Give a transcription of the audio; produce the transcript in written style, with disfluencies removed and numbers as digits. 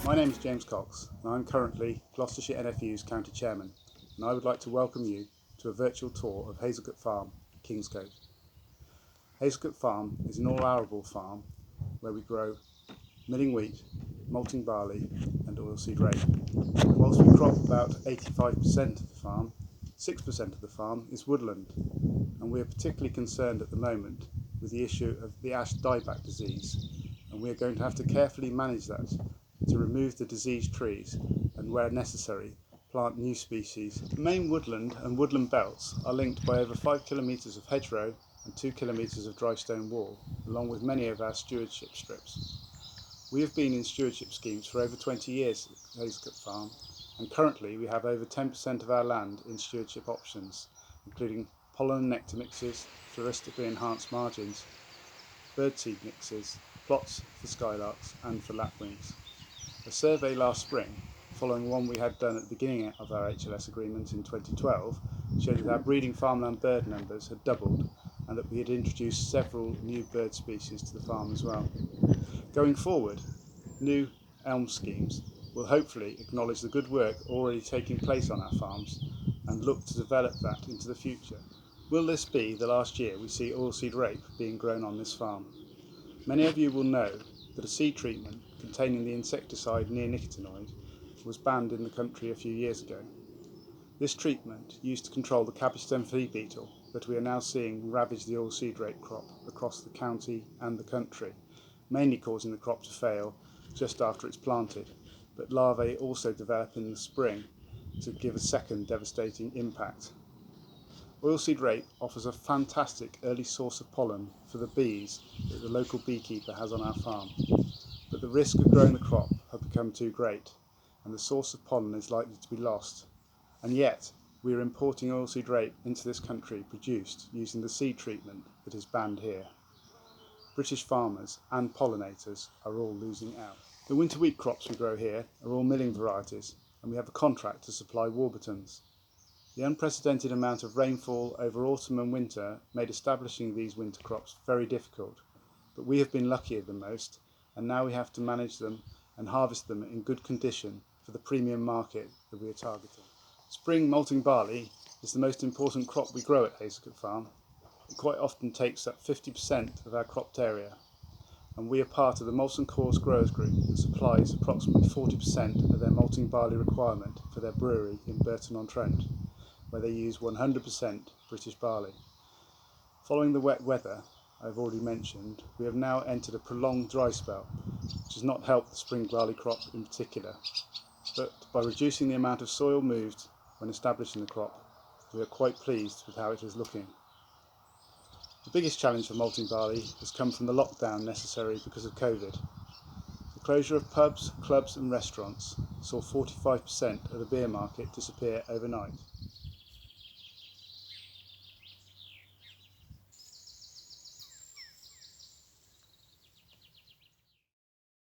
My name is James Cox and I'm currently Gloucestershire NFU's County Chairman, and I would like to welcome you to a virtual tour of Hazelcote Farm, Kingscote. Hazelcote Farm is an all-arable farm where we grow milling wheat, malting barley and oilseed rape. Whilst we crop about 85% of the farm, 6% of the farm is woodland, and we are particularly concerned at the moment with the issue of the ash dieback disease, and we are going to have to carefully manage that to remove the diseased trees and, where necessary, plant new species. The main woodland and woodland belts are linked by over 5 kilometres of hedgerow and 2 kilometres of dry stone wall, along with many of our stewardship strips. We have been in stewardship schemes for over 20 years at Hazelcote Farm, and currently we have over 10% of our land in stewardship options, including pollen and nectar mixes, floristically enhanced margins, birdseed mixes, plots for skylarks and for lapwings. A survey last spring, following one we had done at the beginning of our HLS agreement in 2012, showed that our breeding farmland bird numbers had doubled and that we had introduced several new bird species to the farm as well. Going forward, new elm schemes will hopefully acknowledge the good work already taking place on our farms and look to develop that into the future. Will this be the last year we see oilseed rape being grown on this farm? Many of you will know that a seed treatment containing the insecticide neonicotinoid was banned in the country a few years ago. This treatment used to control the cabbage stem flea beetle that we are now seeing ravage the oilseed rape crop across the county and the country, mainly causing the crop to fail just after it's planted, but larvae also develop in the spring to give a second devastating impact. Oilseed rape offers a fantastic early source of pollen for the bees that the local beekeeper has on our farm, but the risk of growing the crop has become too great and the source of pollen is likely to be lost, and yet we are importing oilseed rape into this country produced using the seed treatment that is banned here. British farmers and pollinators are all losing out. The winter wheat crops we grow here are all milling varieties, and we have a contract to supply Warburtons. The unprecedented amount of rainfall over autumn and winter made establishing these winter crops very difficult, but we have been luckier than most, and now we have to manage them and harvest them in good condition for the premium market that we are targeting. Spring malting barley is the most important crop we grow at Hazelcote Farm. It quite often takes up 50% of our cropped area, and we are part of the Molson Coors Growers Group that supplies approximately 40% of their malting barley requirement for their brewery in Burton-on-Trent, where they use 100% British barley. Following the wet weather I've already mentioned, we have now entered a prolonged dry spell, which has not helped the spring barley crop in particular, but by reducing the amount of soil moved when establishing the crop, we are quite pleased with how it is looking. The biggest challenge for malting barley has come from the lockdown necessary because of COVID. The closure of pubs, clubs and restaurants saw 45% of the beer market disappear overnight.